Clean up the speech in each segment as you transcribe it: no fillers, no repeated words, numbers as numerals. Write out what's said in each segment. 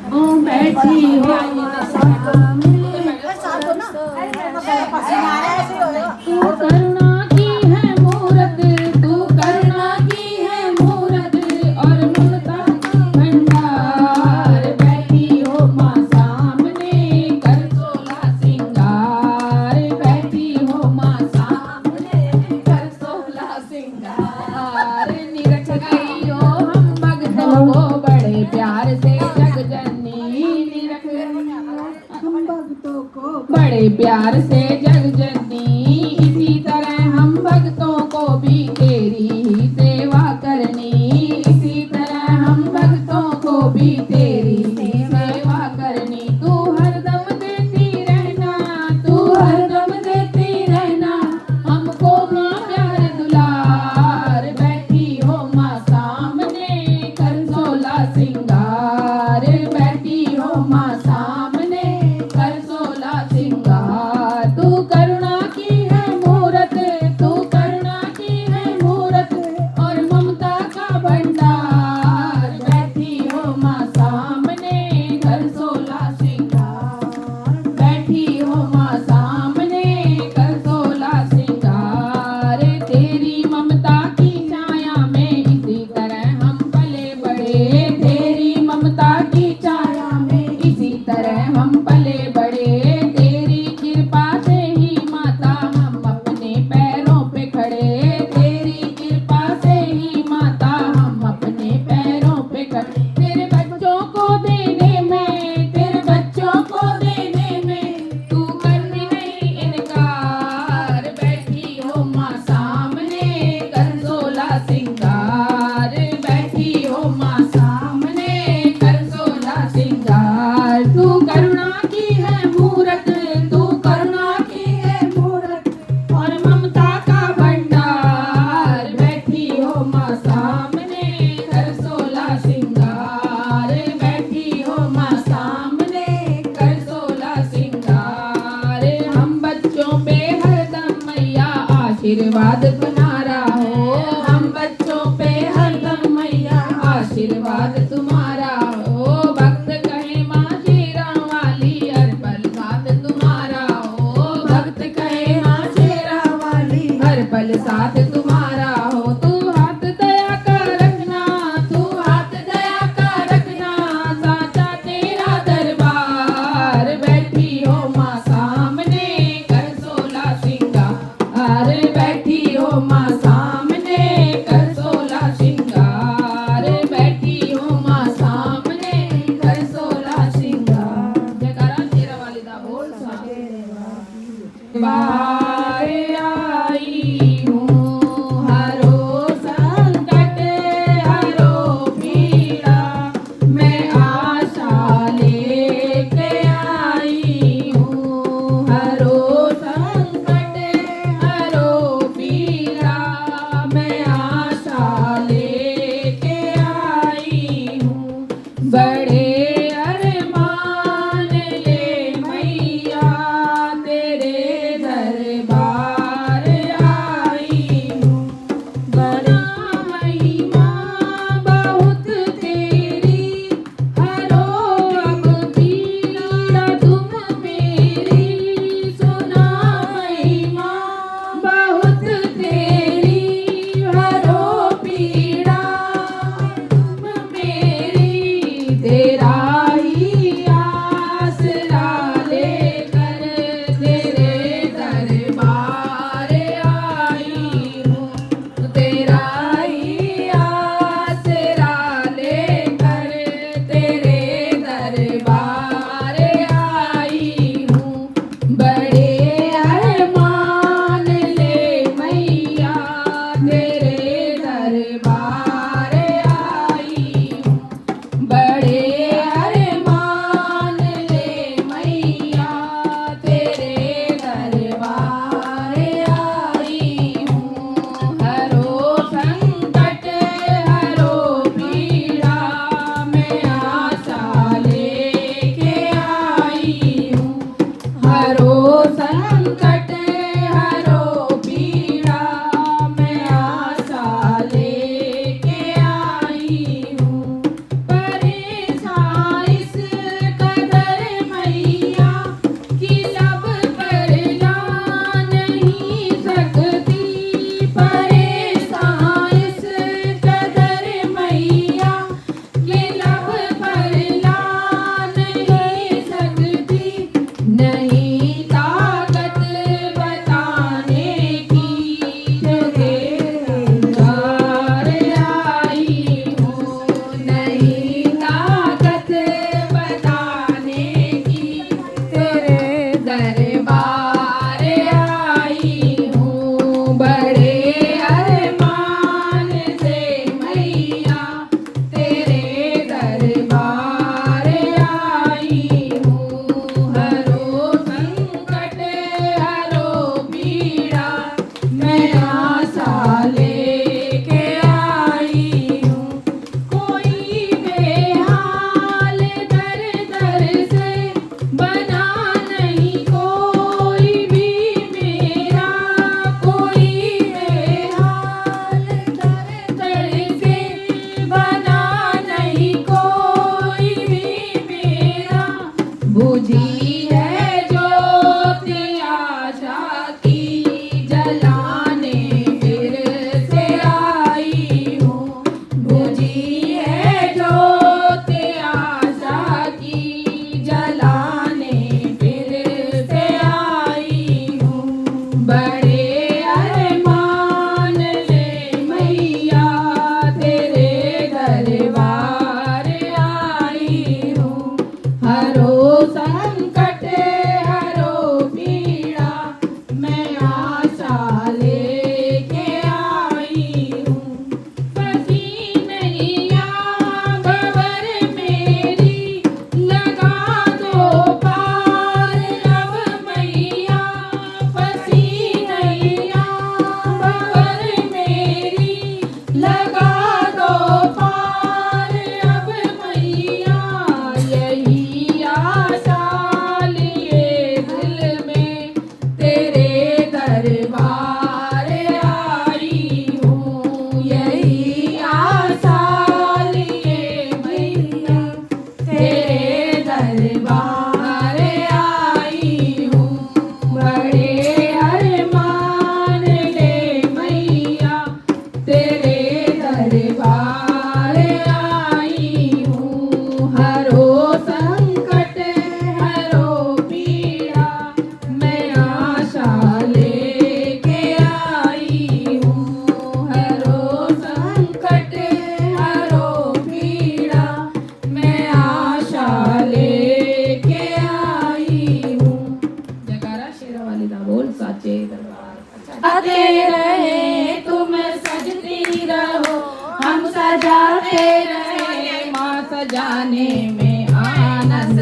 ओ बैठी हो तू करुणा की है मूरत, तू करुणा की है मूरत और ममता भंडार। बैठी हो माँ सामने कर सोला सिंगार, बैठी हो माँ सामने कर सोला सिंगार। निरख गई हो हम भक्तों को बड़े प्यार से जग जननी, निरख हम भक्तों को बड़े प्यार से जग जननी। इसी तरह हम भक्तों को भी तेरी ही सेवा करनी, इसी तरह हम भक्तों को भी तेरी ही सेवा करनी। तू हरदम देती रहना, तू हरदम देती रहना हमको माँ प्यार दुलार। बैठी हो माँ सामने कर सोला सिंगार, बैठी हो माँ सामने कर सोला सिंगार। तू करुणा की है मूरत, तू करुणा की है मूरत और ममता का भंडार। बैठी हो माँ सामने कर सोला सिंगार, बैठी हो माँ सामने कर सोला सिंगार। तेरी ममता की छाया में इसी तरह हम पले बड़े, तेरी ममता की छाया में इसी तरह हम पले बड़े। तेरी कृपा से ही माता हम अपने पैरों पे खड़े, तेरी कृपा से ही माता हम अपने पैरों पे खड़े। तेरे बच्चों को देने में, तेरे बच्चों को देने में तू करती नहीं इनकार। बैठी हो माँ सामने कर सोला सिंगार, बैठी हो माँ सामने कर सोला सिंगार। तू करुणा की है मूरत, तू करुणा की है मूरत और ममता का भंडार। बैठी हो माँ सामने कर सोला सिंगार, बैठी हो माँ सामने कर सोला सिंगार। हम बच्चों पे हरदम मैया आशीर्वाद तुम्हारा हो, हम बच्चों पे हरदम मैया आशीर्वाद तुम्हारा हो। भक्त कहे माँ शेरा वाली हर पल साथ तुम्हारा हो, भक्त कहे माँ शेरा वाली हर पल साथ तुम्हारा हो। तू हाथ दया का रखना, तू हाथ दया का रखना साचा तेरा दरबार। बैठी हो माँ सामने कर सोला सिंगार, बैठी हो माँ सामने कर सोला सिंगार, बैठी हो माँ सामने कर सोला सिंगार। जयकारा शेरा वाली दा बोल बाहर आई हूँ हरो संकट हरो पीड़ा, मैं आशा लेके आई हूँ हरो संकट हरो पीड़ा, मैं आशा लेके आई हूँ। बड़े अरमान ले मैया तेरे दरबार आई हूँ। बड़ा महिमा बहुत तेरी हरो अब पीड़ा तुम मेरी। सुना महिमा बहुत तेरी हरो पीड़ा तुम मेरी। तेरा बुझी है ज्योत आशा की जलाने फिर से आई हूँ। बुझी है ज्योत आशा की जलाने फिर से आई हूँ। बड़े अरमान ले मैया तेरे दरबार आई हूँ। हरो संकट हरो पीड़ा मैं आशा लेके आई हूँ। फंसी नैया भंवर मेरी लगा दो पार अब मैया। फंसी नैया भंवर मेरी लगा दो पार अब मैया। यही आशा लिए दिल में तेरे दरबार आई हूँ। यही आशा लिए मैया तेरे दरबार आई हूँ। बड़े अरमान ले मैया तेरे दरबार आई हूँ। हरो संकट हरो पीड़ा मैं आशा लेके आई हूँ। हरो संकट हरो पीड़ा मैं आशा लेके आई हूँ। जयकारा शेरा वाली दा बोल साचे दरबार। आते रहे तुम सजती रहो हम सजाते रहे। माँ सजाने में आनंद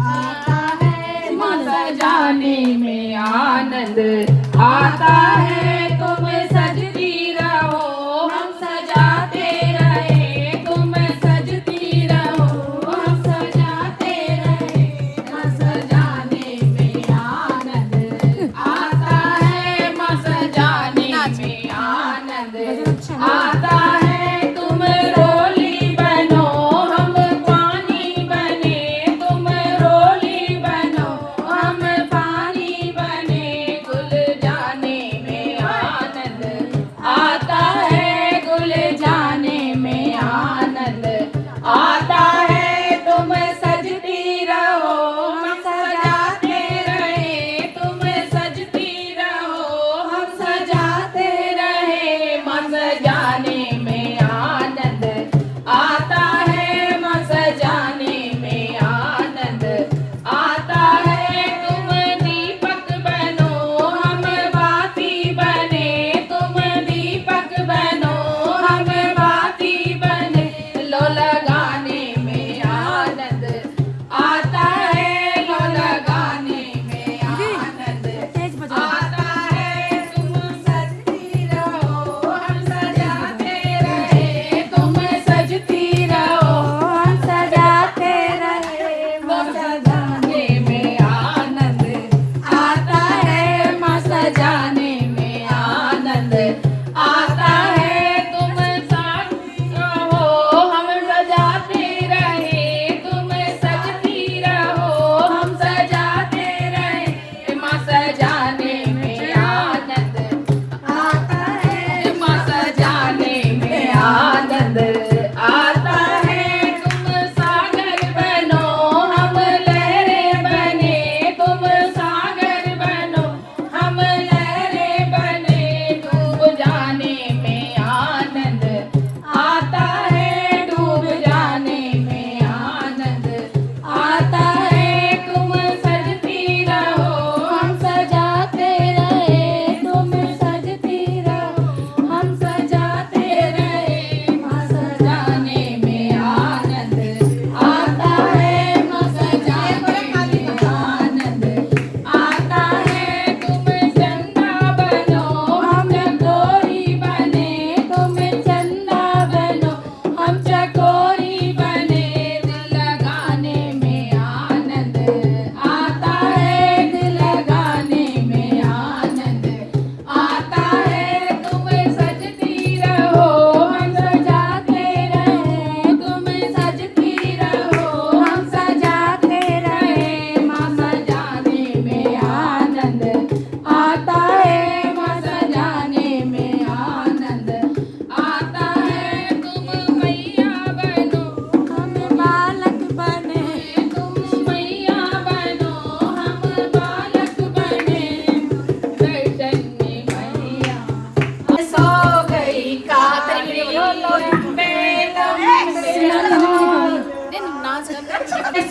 आता है। माँ सजाने में आनंद आता है। तुम सजती रहो हम सजाते रहे। तुम सजती रहो हम सजाते रहे। माँ सजाने में आनंद आता है। माँ सजाने में आनंद आता है। तुम रोली बनो हम पानी बने। तुम रोली बनो हम पानी बने। गुल जाने में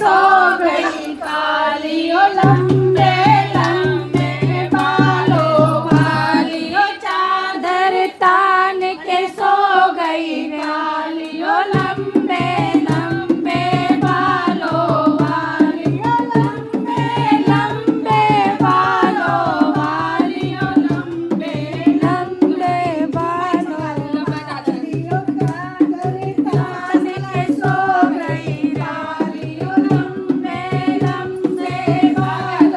सो गई कालियो लंबे लंबे बालों वालियो चादर तान के सो गई कालियो लंबे लंबे बालों वालियो लंबे लंबे बालों वालियो लंबे लंबे बालों वालियो चादर तान के सो गई कालियो लंबे लंबे बालों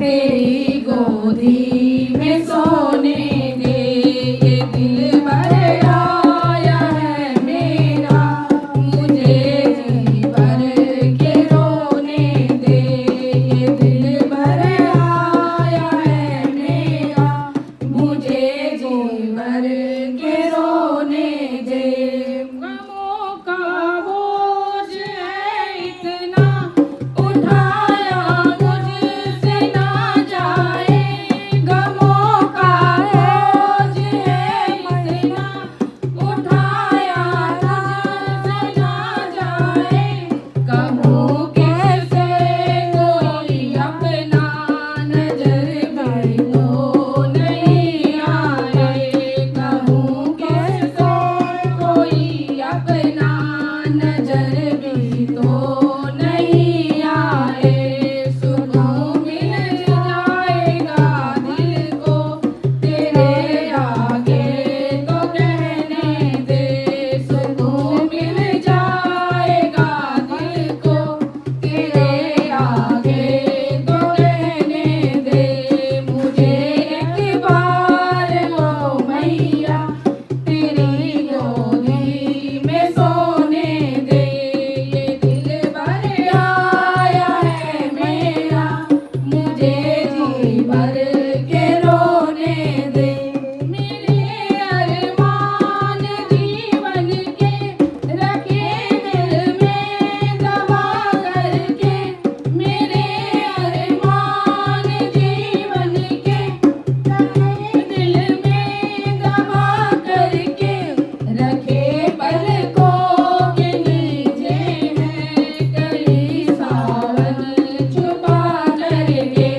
तेरी गोदी में सोने दे। ये दिल भर आया है मेरा, मुझे जी भर के रोने दे। ये दिल भर आया है मेरा, मुझे जी भर के रोने दे। गमों का बोझ है इतना, उठाया मुझसे ना जाए। गमों का बोझ है इतना, उठाया मुझसे ना जाए। कहूँ कैसे कोई अपना, नजर भी तो नहीं आए। कहूँ कैसे कोई अपना, नजर भी तो नहीं आए। सुकून मिल जाएगा दिल को, तेरे आगे तो कहने दे। सुकून मिल जाएगा दिल को, तेरे आगे तो कहने दे। मुझे एक बार ओ मैया, तेरी गोदी में सोने दे। ये दिल भर आया है मेरा, मुझे जी भर के रोने दे। मेरे अरमान जीवन के रखे दिल में दबा करके। मेरे अरमान जीवन के रखे दिल में दबा करके। रखे पलकों के नीचे हैं कई सावन छुपा करके।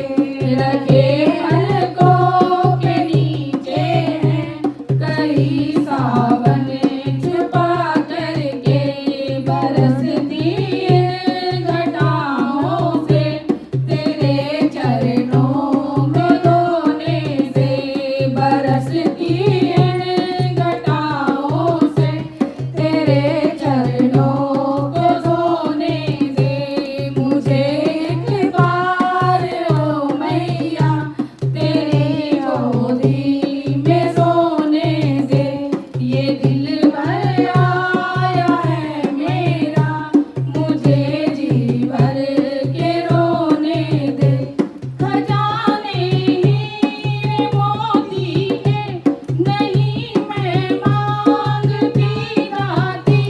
रखे पलकों के नीचे हैं कई सावन छुपा करके। बरसती इन घटाओं से, तेरे चरणों को धोने से। बरसती इन घटाओं से, तेरे चरणों को धोने दे। मुझे एक बार ओ मैया, तेरी गोदी में सोने दे। ये दिल भर आया है मेरा, मुझे जी भर के रोने दे। खजाने हीरे मोती के नहीं मैं मांगती दाती।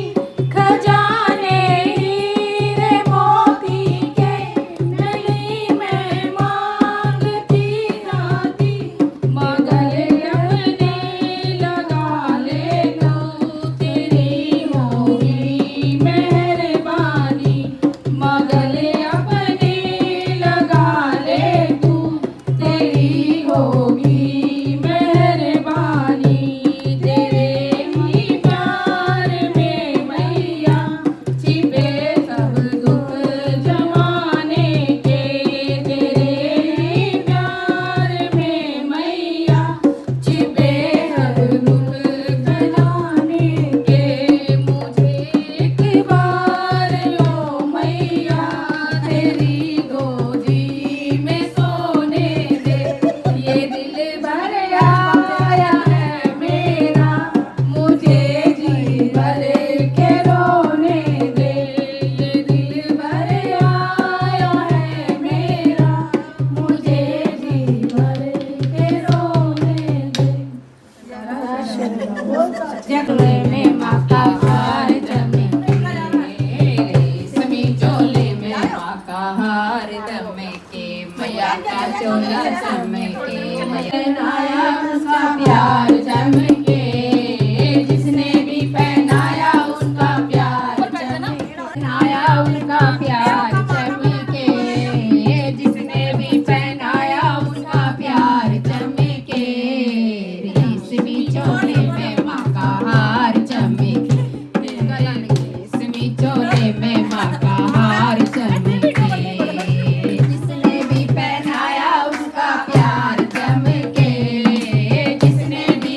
खजाने हीरे मोती के नहीं मैं मांगती दाती। मगर अपने लगा ले तू, तेरी होगी मेहरबानी। मगर अपने लगा ले तू, तेरी होगी मेहरबानी। तेरे ही प्यार में मैया, छिपे सब दुख जमाने के। तेरे ही प्यार में मैया, छिपे सब दुख जमाने के। मुझे एक बार ओ मैया, तेरी गोदी में सोने दे। ये दिल भर आया है मेरा, मुझे जी भर के रोने दे। ये दिल भर आया है मेरा, मुझे जी भर के रोने दे। चकले में माँ का हार जमे, रेशमी चोले में माँ का हार जमे के। मैया का चोला चमके, पहनाया उसका प्यार चमके। जिसने भी पहनाया उसका प्यार चमके। पहनाया उसका प्यार चमके, जिसने भी पहनाया उसका प्यार चमके। रेशमी चोले में माँ का हार चमके, रेशमी चोले में माँ का हार चमके। जिसने भी पहनाया उसका प्यार चमके। जिसने भी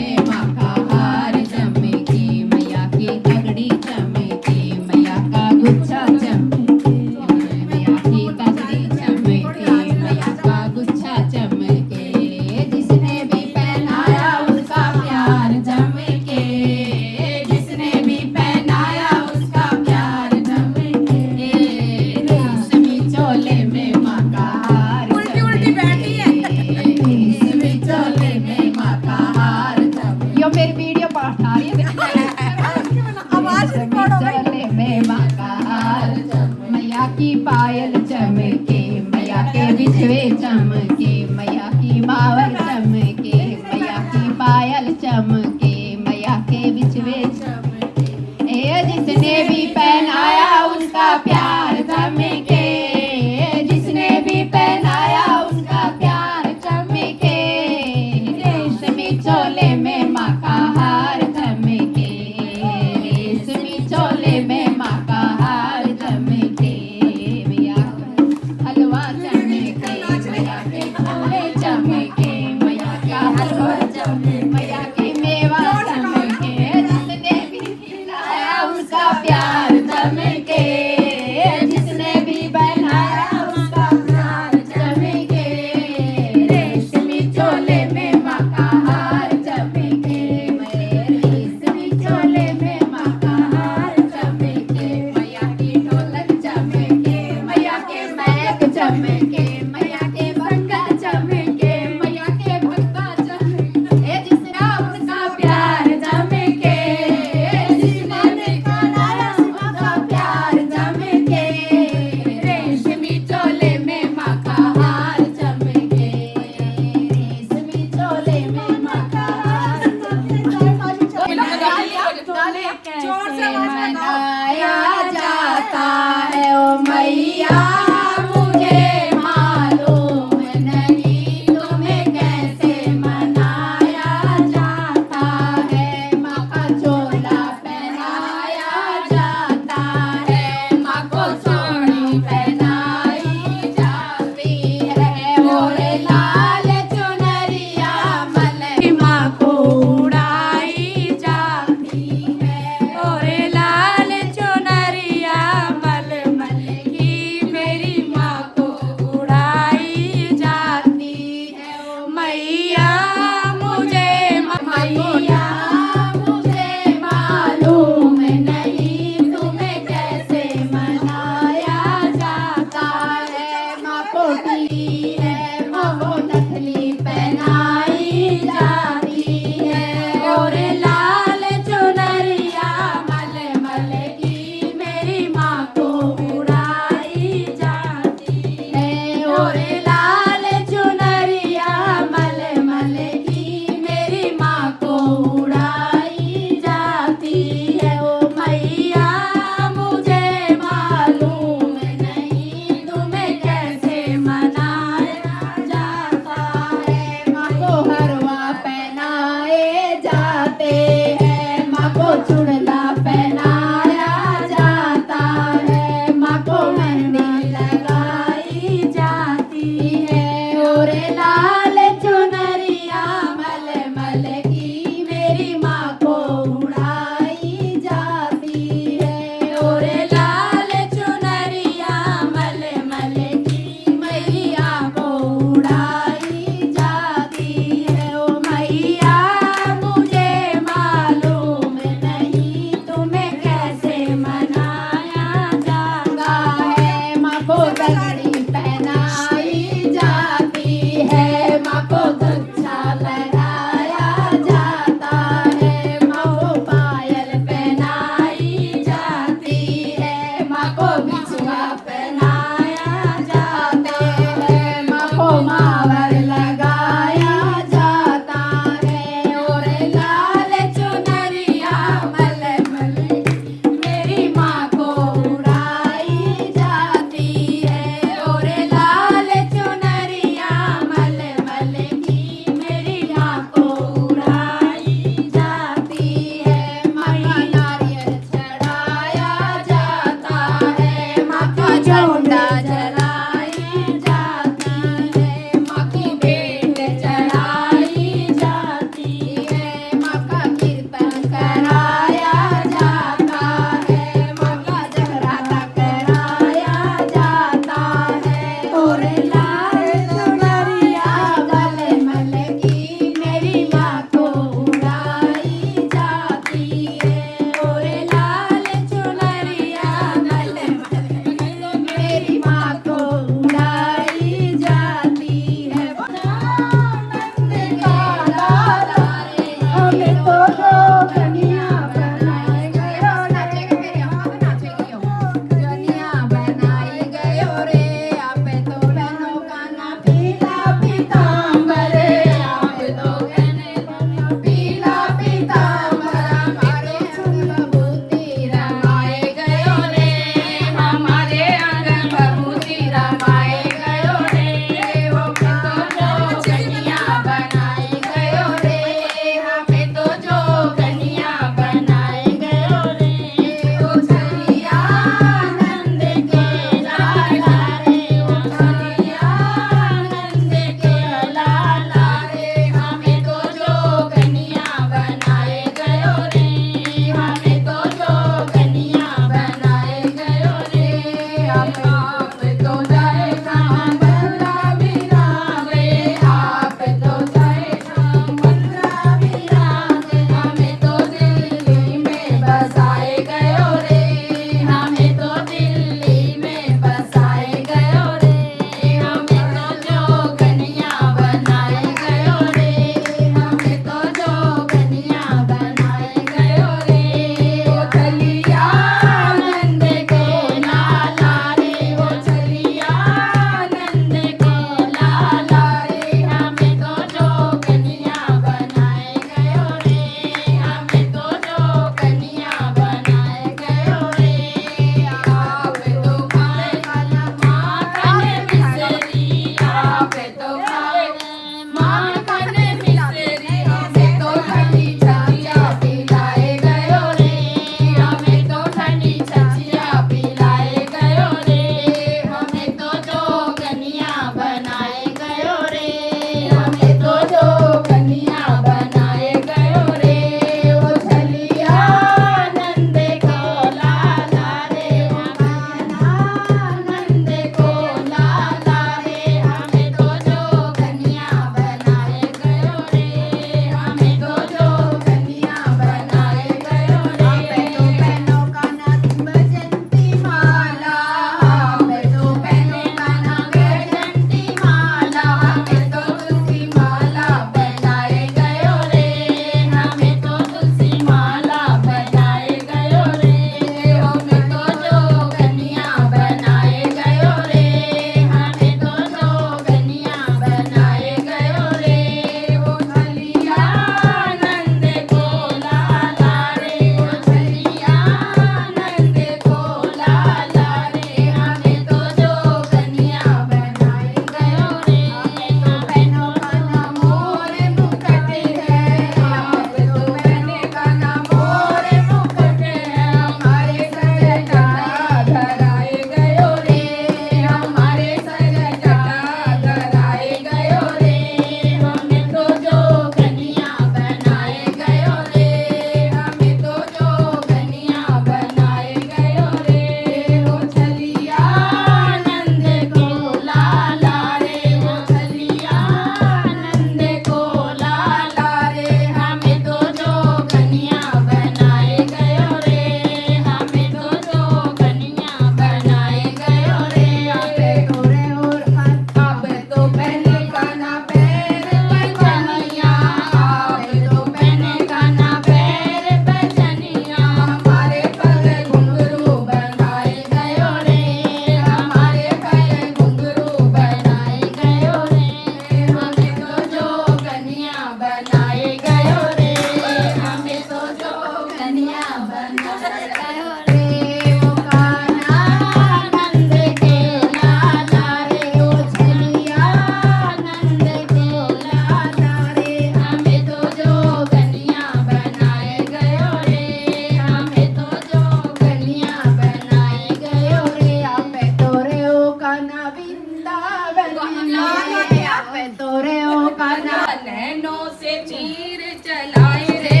तीर चलाए रे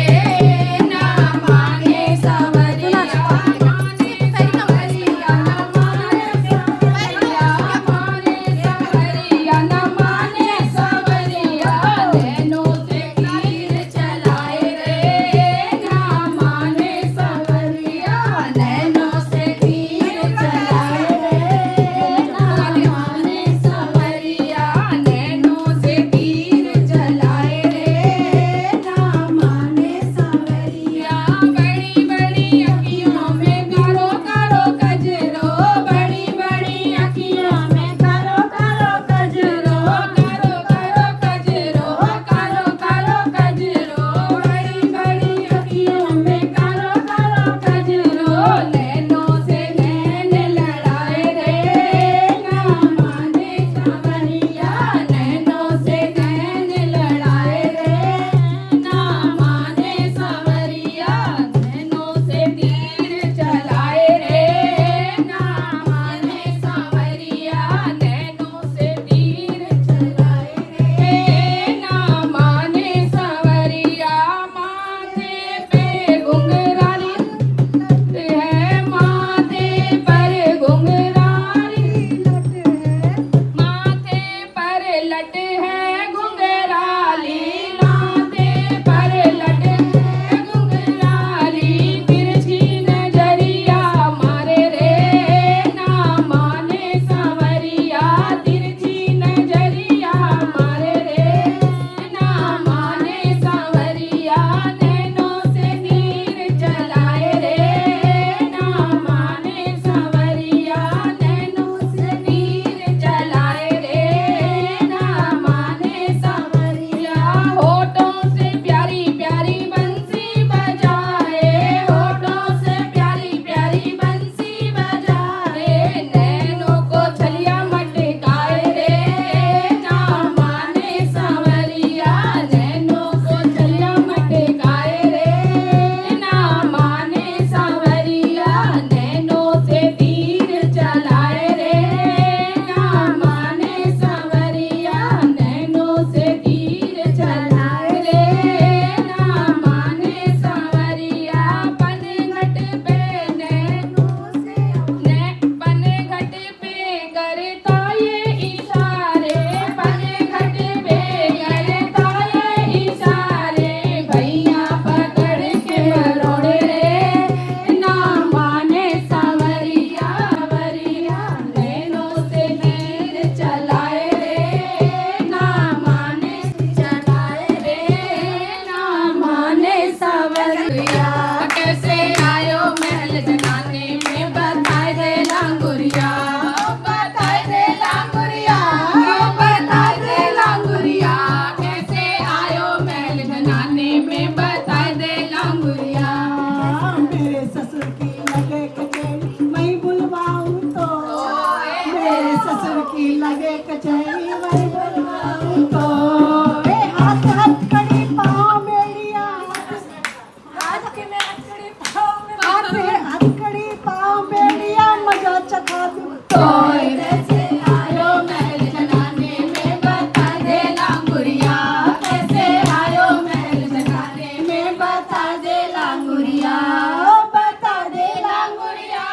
ना माने सवरिया माने सवरिया ना माने सवरिया माने सवरिया ना माने सवरिया नैनों से तीर चलाए रे ना माने सवरिया नैनों से तीर चलाए रे ना माने सवरिया नैनों से तीर चलाए रे ना माने सवरिया बड़ी बड़ी अखियों में करो करो कजरो बड़ी बड़ी अखियों में करो करो कजरो करो करो कजरो करो करो कजरो बड़ी बड़ी अखियों में करो करो कजरो नैनों से नैन लड़ाए रे ना माने सवरिया नैनों से नैन लड़ाए रे ना माने सवरिया नैनों से तीर चलाए रे ना माने सवरिया नैनों से तीर चलाए रे ना माने सवरिया माथे पे घुंघराली है माथे पर घुंघराली माथे पर लट है घुंघराली माथे पर लट है घुंघराली तिरछी नजरिया मारे रे ना माने सवरिया तिरछी नजरिया मारे रे ना माने सवरिया नैनों से तीर चलाए रे ना माने सवरिया नैनों से तीर चलाए रे ना माने सवरिया होठों से प्यारी प्यारी बंसी बजाए होठों से प्यारी प्यारी बंसी बजाए नैनों को छलिया मटकाए रे ना माने सवरिया नैनों को छलिया मटकाए रे ना माने सवरिया नैनों से तीर चलाए रे ना माने सवरिया नैनों से तीर चलाए रे ना माने सवरिया पनघट पे नैनों से पनघट पे करता ये इशारे पनघट पे करता ये इशारे भैया पकड़ के मरोड़े रे ना माने सवरिया सवरिया नैनों से तीर चलाए रे ना माने चलाए रे ना माने सवरिया कैसे आयो महल जनाने में बताए दे लांगुरिया बताए दे लांगुरिया बताए दे लांगुरिया कैसे आयो महल जनाने में बताए दे लांगुरिया मेरे ससुर की लगे कचहरी मैं बुलवाऊं तो मेरे ससुर की लगे कचहरी मैं बुलवाऊं तो ए हाथ हथकड़ी पाँव मेलिया हाथ हथकड़ी पाँव मेलिया मजा चखा दूं तो कैसे आयो महल जनाने में बता दे लांगुरिया कैसे आयो महल जनाने में बता दे लांगुरिया बता दे लांगुरिया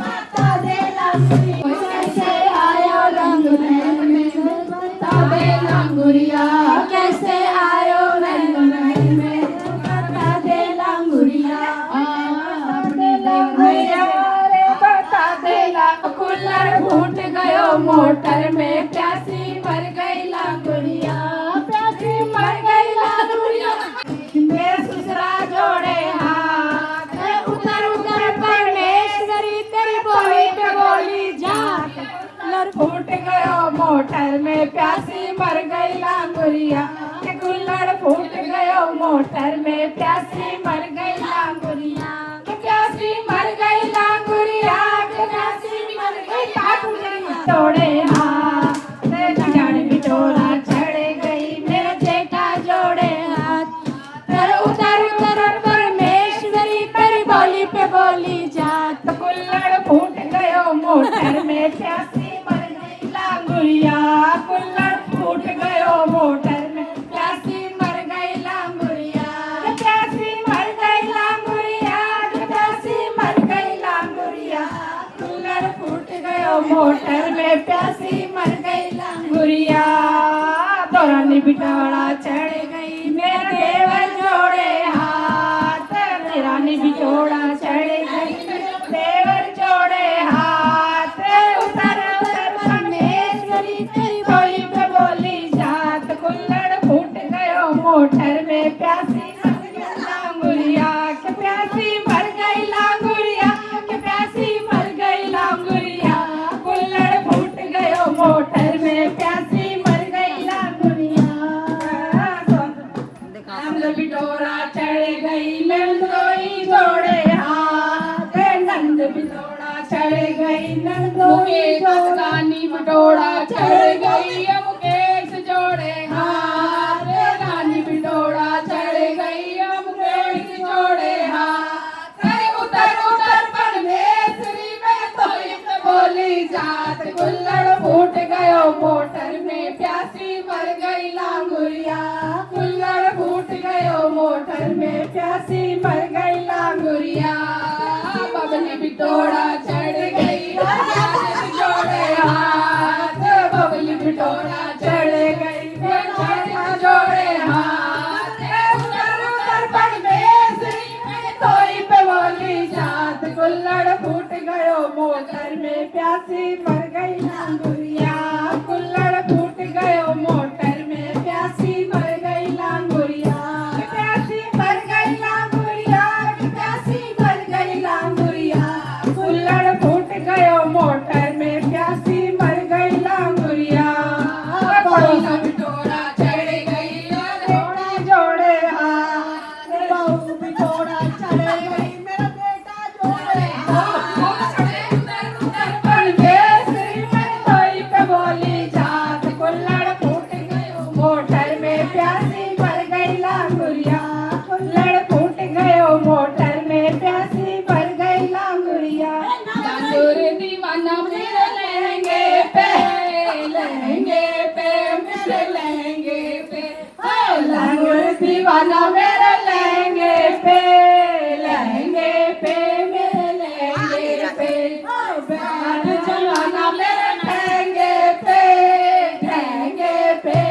बता दे लांगुरिया कैसे आयो रंग महल में बता दे लांगुरिया कैसे आयो रंग महल में बता दे लांगुरिया बता दे कुल्लड़ फूट गयो मोटर में प्यासी मर गई लांगुरिया प्यासी मर गई लांगुरिया मेरे ससुरा जोड़े हाथ उतर उतर परमेश्वरी तेरी बोली पे बोली जा कुल्लड़ फूट गयो मोटर में प्यासी मर गई लांगुरिया कुल्लड़ फूट गयो मोटर में प्यासी मर गई लांगुरिया प्यासी मर गई लांगुरिया प्यासी मर गई लांगुरिया तोड़े हाथ जड़ बिटोरा चढ़ गई मेरा जेठा जोड़े हाथ तर उतर उतर परमेश्वरी तेरी बोली पे बोली जात कुल्लड़ फूट गयो मोटर में प्यासी मर गई लांगुरिया कुल्लड़ फूट गयो मोटर में प्यासी मर गई प्यासी मर गई लांगुरिया। दौरानी बिटोड़ा चढ़ गई मेरा देवर जोड़े हाथ, दौरानी बिटोड़ा चढ़ गई मेरा देवर जोड़े हाथ। उतर उतर परमेश्वरी तेरी बोली पे बोली जात, कुल्हड़ फूट गयो मोटर में प्यासी मर गई लांगुरिया के प्यासी मर गई लांगुरिया के प्यासी मर गई लांगुरिया। कुल्हड़ फूट गयो मोटर में प्यासी मर गई लांगुरिया। नंद बिटोरा चढ़ गई नंदोई जोड़े हाथ, नंद बिटोरा चढ़ गई नंदोई रानी बिटोरा चढ़ गई मुकेश जोड़े हाथ, रानी बिटोरा चढ़ गई मुकेश जोड़े हाथ। उतर उतर परमेश्वरी में तो बोली जात, कुल्हड़ फूट गयो मोटर में प्यासी मर गई लांगुरिया। कुल्हड़ फूट गयो मोटर में प्यासी मर गई लांगुरिया। बबली बिटोड़ा चढ़ गई जोड़े हाथ, बबली बिटोड़ा चढ़ गई जोड़े हाथ। उतर उतर परमेश्वरी में तोई पे बोली जात, कुल्हड़ फूट गयो मोटर में प्यासी मर गई लांगुरिया। कुल्हड़ फूट गयो मोटर में प्यासी मर गई लांगुरिया। प्यासी मर गई लांगुरिया प्यासी मर गई लांगुरिया। कुल्हड़ फूट गयो मोटर में प्यासी मर गई लांगुरिया। बबली बिटोरा चढ़ गई जोड़े जोड़े हाथ, बहू बिटोड़ा चढ़ गई मेरा बेटा जोड़े हाथ। परमेश्वरी में तोई पे बोली जात, कुल्हड़ फूट गयो मोटर में प्यासी मर गई लांगुरिया। कुल्हड़ फूट गयो मोटर में प्यासी मर गई लांगुरिया। लांगुर दीवाना मेरे लहंगे पे मेरे लहंगे पे, लांगुर दीवाना मेरे लहंगे पे मेरे लहंगे पे। बैठ जवाना मेरे ठहंगे पे मेरे ठहंगे पे।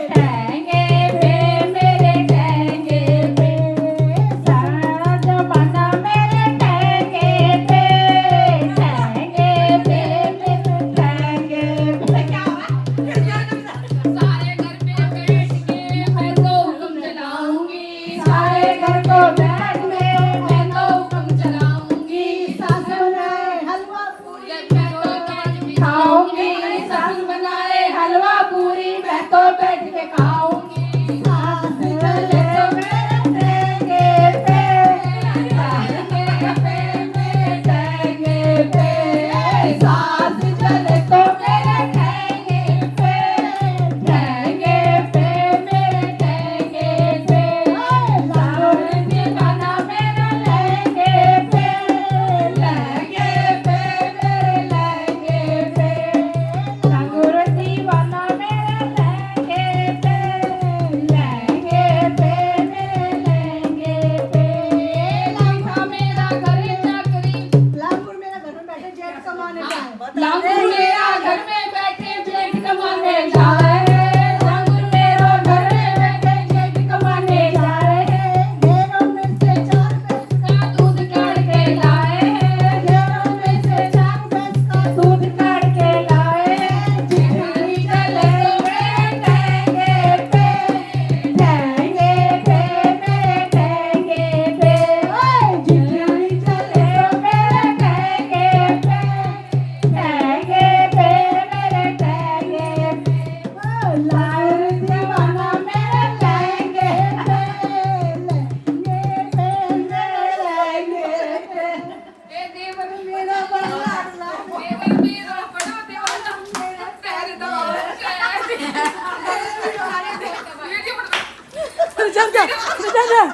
ठहंगे पे मेरे ठहंगे पे। सारा जमाना मेरे ठहंगे पे मेरे ठहंगे पे। क्या सारे घर में बैठ के मैं तो हुक्म चलाऊंगी, सारे घर को बैठ में मैं तो हुक्म चलाऊंगी। सास बनाए हलवा पूरी मैं तो बैठ के खाऊंगी, सास बनाए हलवा पूरी मैं तो बैठ के खाऊंगी। सास चले तो मेरे ठहंगे पे मेरे ठहंगे पे। सास चले तो मेरे ठहंगे पे मेरे ठहंगे पे। लांगुर दीवाना मेरे लहंगे पे मेरे लहंगे पे। लांगुर दीवाना मेरे लहंगे पे मेरे लहंगे पे। लांघा मेरा घर चाकरी, लांगुर मेरा घर में बैठे जेठ कमाने जाए। लांगुर मेरा घर में बैठे जेठ कमाने जाए। लांगुर मेरा घर में बैठे जेठ कमाने जाए। घेरों में से 4 भैंस का दूध काढ़ के लाए, घेरों में से 4 भैंस का दूध काढ़ के लाए। जिठनी चले तो मेरे ठहंगे पे मेरे ठहंगे पे। जिठनी चले तो मेरे ठहंगे पे मेरे ठहंगे पे। लाल दीवाना मेरे लहंगे पे मेरे लहंगे पे। ए देवर मेरा बड़ा देवर मेरा बड़ा दीवाना मेरा पैर दबाओ। चल जा